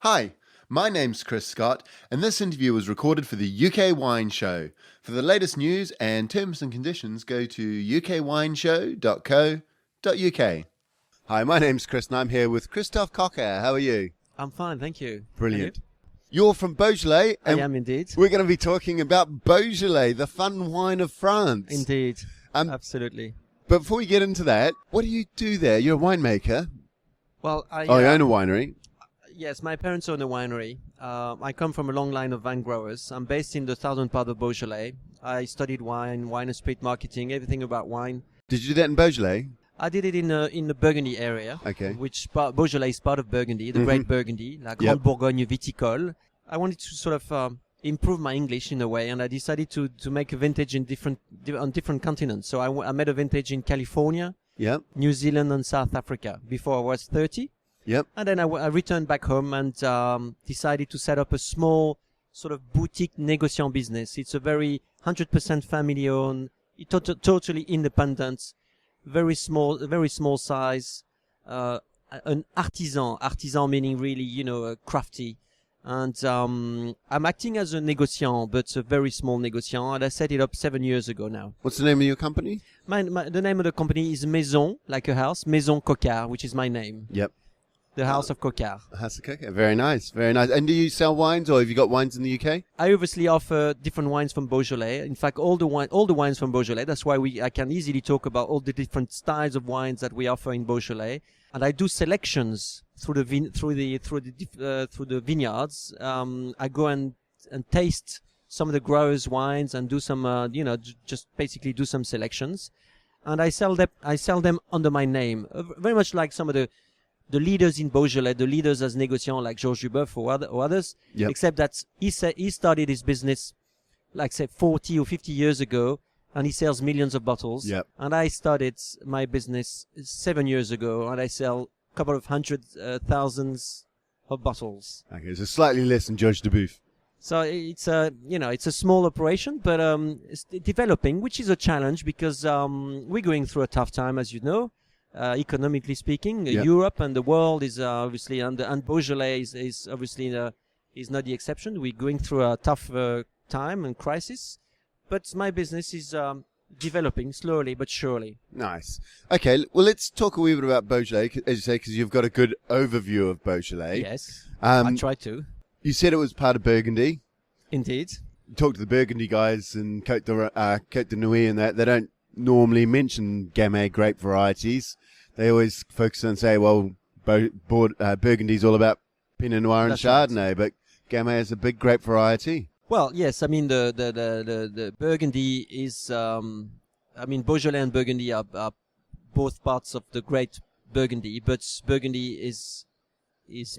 Hi, my name's Chris Scott, and this interview was recorded for the UK Wine Show. For the latest news and terms and conditions, go to ukwineshow.co.uk. Hi, my name's Chris, and I'm here with Christophe Coquard. How are you? I'm fine, thank you. Brilliant. You're from Beaujolais, I and am indeed. we're going to be talking about Beaujolais, the fun wine of France. Indeed, absolutely. But before we get into that, what do you do there? You're a winemaker. Well, you own a winery. Yes, my parents own a winery. I come from a long line of vine growers. I'm based in the southern part of Beaujolais. I studied wine and spirit marketing, everything about wine. Did you do that in Beaujolais? I did it in the Burgundy area, Okay. which Beaujolais is part of Burgundy, the Great Burgundy, la Grande Bourgogne viticole. I wanted to sort of improve my English in a way, and I decided to make a vintage on different continents. So I made a vintage in California, New Zealand, and South Africa before I was 30. Yep. And then I returned back home and decided to set up a small sort of boutique négociant business. It's a very 100% family-owned, totally independent, very small size, an artisan meaning really, crafty. And I'm acting as a négociant, but a very small négociant, and I set it up 7 years ago now. What's the name of your company? The name of the company is Maison, like a house, Maison Coquard, which is my name. Yep. The House of Coquard. House of Coquard. Very nice, very nice. And do you sell wines, or have you got wines in the UK? I obviously offer different wines from Beaujolais. In fact, all the wines from Beaujolais. That's why I can easily talk about all the different styles of wines that we offer in Beaujolais. And I do selections through the vineyards. I go and taste some of the growers' wines and do some, just basically do some selections. And I sell them under my name, very much like some of the leaders in Beaujolais, the leaders as négociants like Georges Duboeuf or others, except that he started his business, like say 40 or 50 years ago, and he sells millions of bottles. Yep. And I started my business 7 years ago, and I sell a couple of thousands of bottles. Okay, so slightly less than Georges Duboeuf. So it's a small operation, but it's developing, which is a challenge because we're going through a tough time, as you know. Economically speaking, Europe and the world is obviously, and Beaujolais is obviously is not the exception. We're going through a tough time and crisis, but my business is developing slowly but surely. Nice. Okay, well, let's talk a wee bit about Beaujolais, as you say, because you've got a good overview of Beaujolais. Yes, I try to. You said it was part of Burgundy. Indeed. You talk to the Burgundy guys in Côte de Nuit and that. They don't normally mention Gamay grape varieties. They always focus on say, well, Burgundy's all about Pinot Noir and Chardonnay, right. But Gamay is a big grape variety. Well, yes, I mean the Burgundy is, Beaujolais and Burgundy are both parts of the great Burgundy, but Burgundy is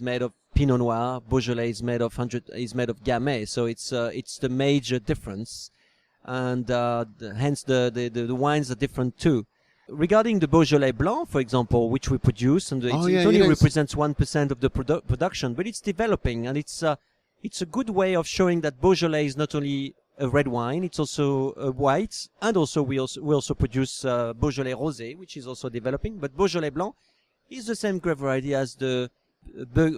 made of Pinot Noir. Beaujolais is made of Gamay, so it's the major difference. And hence the wines are different too. Regarding the Beaujolais Blanc, for example, which we produce, and it only represents 1% of the production, but it's developing, and it's a good way of showing that Beaujolais is not only a red wine, it's also a white, and also we also produce Beaujolais Rosé, which is also developing. But Beaujolais Blanc is the same grape variety as the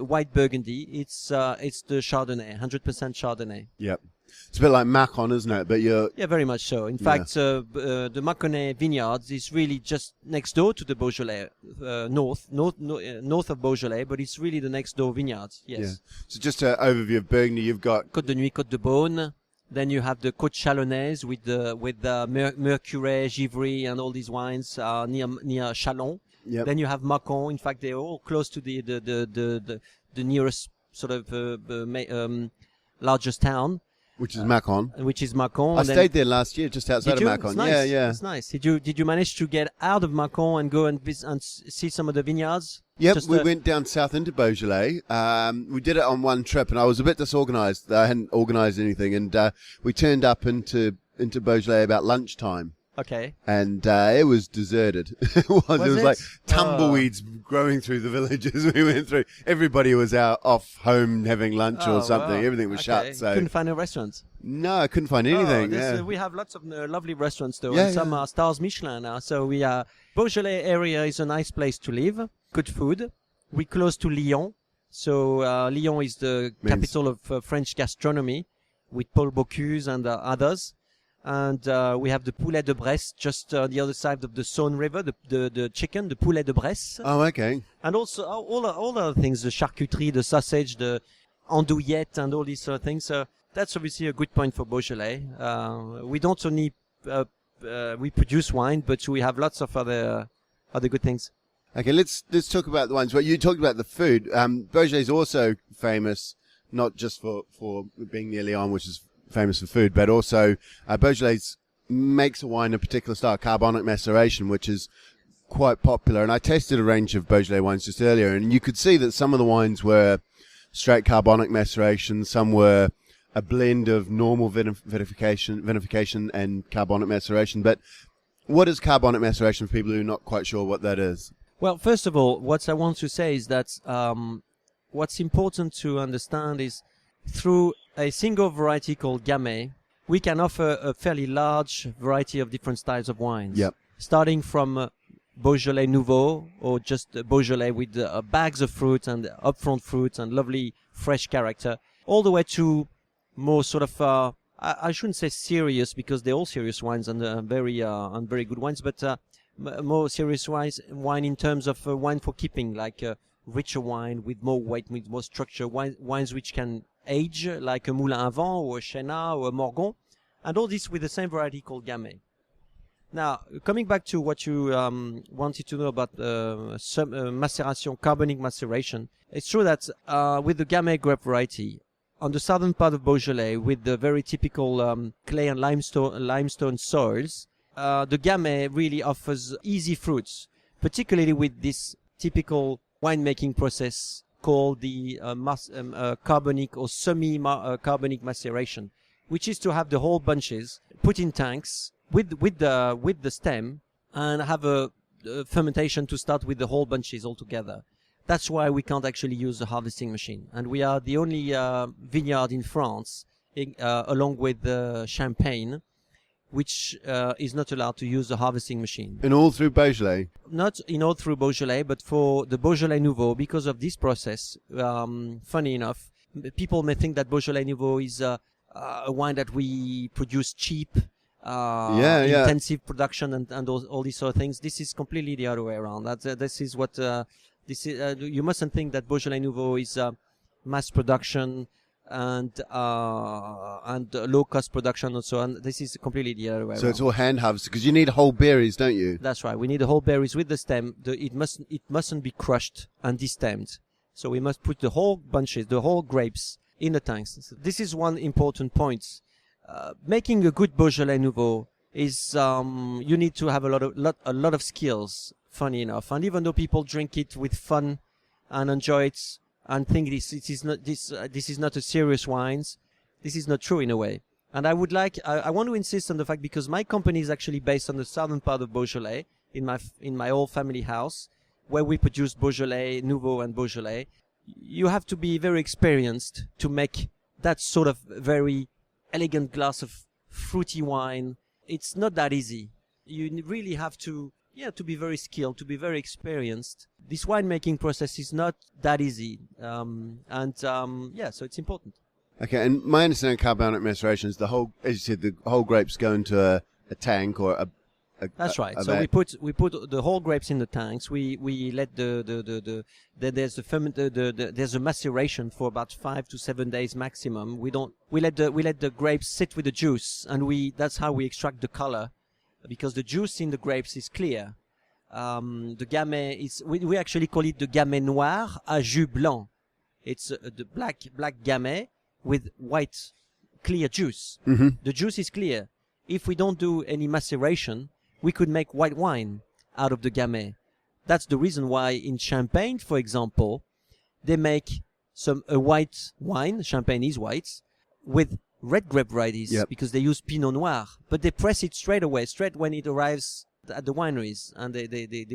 white Burgundy. It's the Chardonnay, 100% Chardonnay. Yep. It's a bit like Macon, isn't it? But very much so. In fact, the Mâconnais vineyards is really just next door to the Beaujolais, north of Beaujolais, but it's really the next door vineyards. Yes. Yeah. So just an overview of Burgundy, you've got Côte de Nuit, Côte de Beaune. Then you have the Côte Chalonnaise with the Mercurey, Givry, and all these wines near Chalon. Yep. Then you have Macon. In fact, they're all close to the nearest sort of largest town. Which is Macon. I stayed there last year, just outside of Macon. It's nice. Yeah. It's nice. Did you manage to get out of Macon and go and see some of the vineyards? Yep, we went down south into Beaujolais. We did it on one trip, and I was a bit disorganized. I hadn't organized anything, and we turned up into Beaujolais about lunchtime. Okay. And it was deserted. It was like tumbleweeds growing through the villages we went through. Everybody was out off home having lunch or something. Wow. Everything was shut. So couldn't find a restaurant. No, I couldn't find anything. We have lots of lovely restaurants though, and some are stars Michelin now. So Beaujolais area is a nice place to live. Good food. We're close to Lyon. So Lyon is the capital of French gastronomy, with Paul Bocuse and others. And we have the poulet de Bresse just the other side of the Saône River, the chicken, the poulet de Bresse. Oh, okay. And also all the other things, the charcuterie, the sausage, the andouillette, and all these sort of things. So that's obviously a good point for Beaujolais. We don't only we produce wine, but we have lots of other good things. Okay, let's talk about the wines. Well, you talked about the food. Beaujolais is also famous, not just for being near Lyon, which is famous for food, but also Beaujolais makes a wine a particular style, carbonic maceration, which is quite popular. And I tasted a range of Beaujolais wines just earlier, and you could see that some of the wines were straight carbonic maceration, some were a blend of normal vinification and carbonic maceration. But what is carbonic maceration for people who are not quite sure what that is? Well, first of all, what I want to say is that what's important to understand is through a single variety called Gamay, we can offer a fairly large variety of different styles of wines. Yep. Starting from Beaujolais Nouveau, or just Beaujolais with bags of fruit and upfront fruit and lovely fresh character, all the way to more sort of, I shouldn't say serious, because they're all serious wines and very good wines, but more serious wine in terms of wine for keeping, like richer wine with more weight, with more structure, wines which can age, like a Moulin à Vent or a Chenin or a Morgon, and all this with the same variety called Gamay. Now, coming back to what you wanted to know about maceration, carbonic maceration, it's true that with the Gamay grape variety, on the southern part of Beaujolais, with the very typical clay and limestone soils, the Gamay really offers easy fruits, particularly with this typical winemaking process called the carbonic or semi-carbonic maceration, which is to have the whole bunches put in tanks with the stem and have a fermentation to start with the whole bunches all together. That's why we can't actually use the harvesting machine, and we are the only vineyard in France, along with Champagne, which is not allowed to use the harvesting machine. And all through Beaujolais? Not in all through Beaujolais, but for the Beaujolais Nouveau, because of this process, funny enough, people may think that Beaujolais Nouveau is a wine that we produce cheap, intensive production and all these sort of things. This is completely the other way around. This is what you mustn't think that Beaujolais Nouveau is mass production and low cost production and so on. This is completely the other way around. So it's all hand harvested, because you need whole berries, don't you? That's right. We need the whole berries with the stem. It mustn't be crushed and destemmed. So we must put the whole bunches, the whole grapes in the tanks. So this is one important point. Making a good Beaujolais Nouveau is you need to have a lot of skills. Funny enough, and even though people drink it with fun and enjoy it and think this is not a serious wines, this is not true in a way. And I want to insist on the fact, because my company is actually based on the southern part of Beaujolais, in my old family house, where we produce Beaujolais Nouveau and Beaujolais. You have to be very experienced to make that sort of very elegant glass of fruity wine. It's not that easy. You really have to be very skilled, to be very experienced. This winemaking process is not that easy. So it's important. Okay, and my understanding of carbonic maceration is as you said, the whole grapes go into a tank or a That's right. So we put the whole grapes in the tanks. We let there's a maceration for about 5 to 7 days maximum. We let the grapes sit with the juice, and that's how we extract the color, because the juice in the grapes is clear. The Gamay is we actually call it the Gamay noir à jus blanc. It's the black Gamay with white clear juice. Mm-hmm. The juice is clear. If we don't do any maceration, we could make white wine out of the Gamay. That's the reason why in Champagne, for example, they make a white wine. Champagne is white with red grape varieties, because they use Pinot Noir, but they press it straight when it arrives at the wineries, and they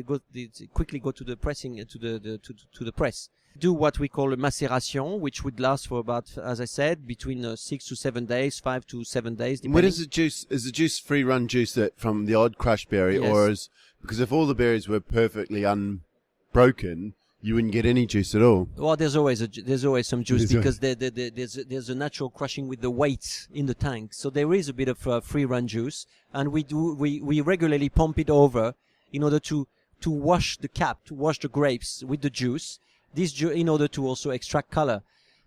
quickly go to the pressing to the press. Do what we call a maceration, which would last for about, as I said, between 6 to 7 days, 5 to 7 days. Depending. What is the juice? Is the juice free run juice that from the odd crushed berry, yes. or because if all the berries were perfectly unbroken, you wouldn't get any juice at all. Well, there's always some juice There's because there's a natural crushing with the weight in the tank, so there is a bit of free run juice, and we regularly pump it over in order to wash the cap, to wash the grapes with the juice. In order to also extract color.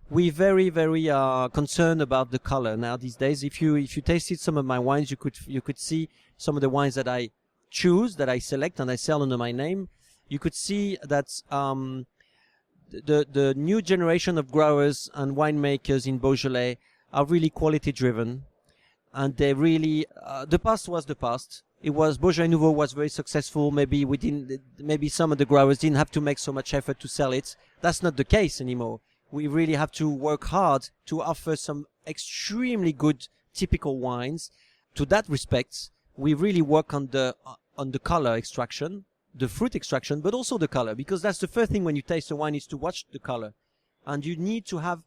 We're very concerned about the color now these days. If you tasted some of my wines, you could see some of the wines that I choose, that I select, and I sell under my name. You could see that the new generation of growers and winemakers in Beaujolais are really quality driven, and they really the past was the past. It was Beaujolais Nouveau was very successful. Maybe some of the growers didn't have to make so much effort to sell it. That's not the case anymore. We really have to work hard to offer some extremely good typical wines. To that respect, we really work on the color extraction, the fruit extraction, but also the color, because that's the first thing when you taste a wine is to watch the color, and you need to have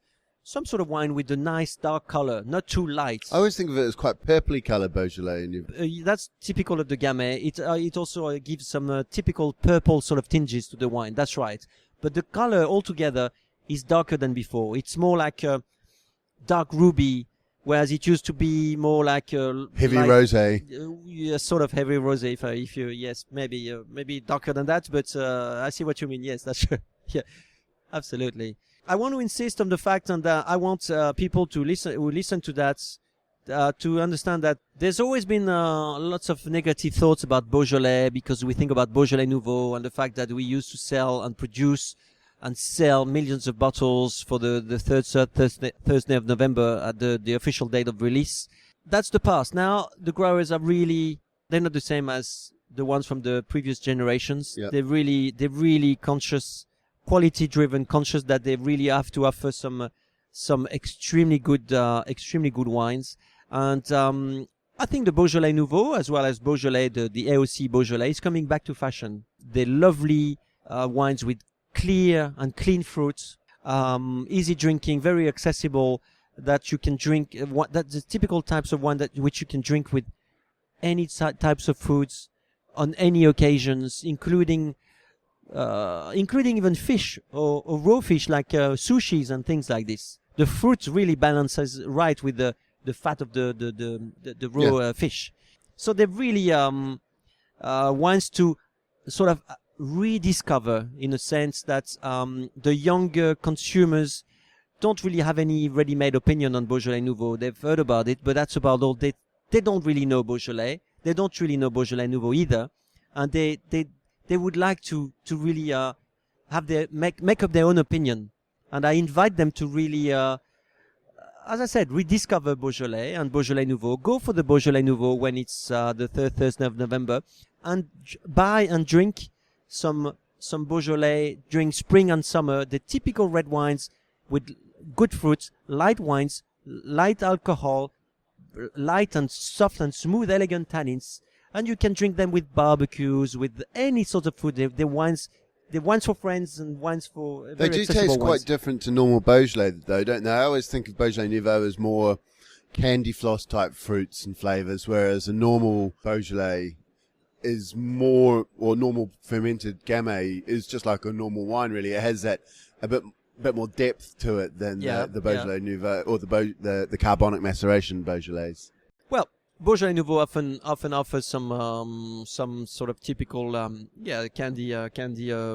some sort of wine with a nice dark color, not too light. I always think of it as quite purpley color Beaujolais. That's typical of the Gamay. It also gives some typical purple sort of tinges to the wine. That's right. But the color altogether is darker than before. It's more like a dark ruby, whereas it used to be more like heavy rosé. Yeah, sort of heavy rosé. If you yes, maybe darker than that. But I see what you mean. Yes, that's true. Yeah, absolutely. I want to insist on the fact, and I want people who listen to that to understand that there's always been lots of negative thoughts about Beaujolais, because we think about Beaujolais Nouveau and the fact that we used to sell and produce and sell millions of bottles for the third Thursday of November at the official date of release. That's the past. Now the growers are they're not the same as the ones from the previous generations. Yep. They're really conscious, quality driven, conscious that they really have to offer some extremely good wines. And I think the Beaujolais Nouveau, as well as Beaujolais, the AOC Beaujolais, is coming back to fashion. They're lovely wines with clear and clean fruits, easy drinking, very accessible, that you can drink. That's the typical types of wine which you can drink with any types of foods on any occasions, including even fish or raw fish like sushis and things like this. The fruit really balances right with the fat of the raw fish. So they're really wines to sort of rediscover, in a sense that the younger consumers don't really have any ready-made opinion on Beaujolais Nouveau. They've heard about it, but that's about all. They don't really know Beaujolais. They don't really know Beaujolais Nouveau either, and they would like to really have make up their own opinion. And I invite them to really, as I said, rediscover Beaujolais and Beaujolais Nouveau. Go for the Beaujolais Nouveau when it's the third Thursday of November, and buy and drink some Beaujolais during spring and summer. The typical red wines with good fruits, light wines, light alcohol, light and soft and smooth, elegant tannins. And you can drink them with barbecues, with any sort of food. They're wines for friends and wines for very They do accessible taste wines. quite different to normal Beaujolais, though, don't they? I always think of Beaujolais Nouveau as more candy floss type fruits and flavours, whereas a normal Beaujolais is more, or normal fermented Gamay is just like a normal wine, really. It has that a bit more depth to it than the Beaujolais Nouveau or the carbonic maceration Beaujolais. Well, Beaujolais Nouveau often offers some sort of typical candy.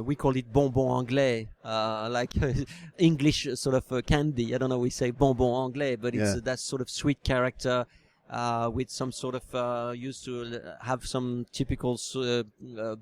We call it bonbon anglais, like English sort of candy. I don't know. We say bonbon anglais, but it's that sort of sweet character. With some sort of used to have some typical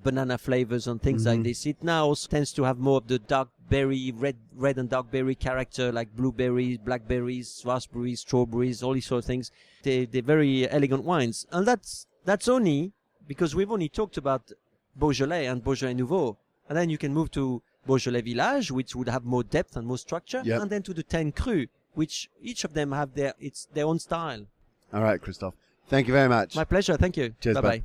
banana flavors and things like this. It now also tends to have more of the dark berry, red and dark berry character, like blueberries, blackberries, raspberries, strawberries, all these sort of things. They're very elegant wines, and that's only because we've only talked about Beaujolais and Beaujolais Nouveau, and then you can move to Beaujolais Village, which would have more depth and more structure, and then to the 10 Cru, which each of them have their own style. All right, Christophe. Thank you very much. My pleasure. Thank you. Cheers, Bye-bye.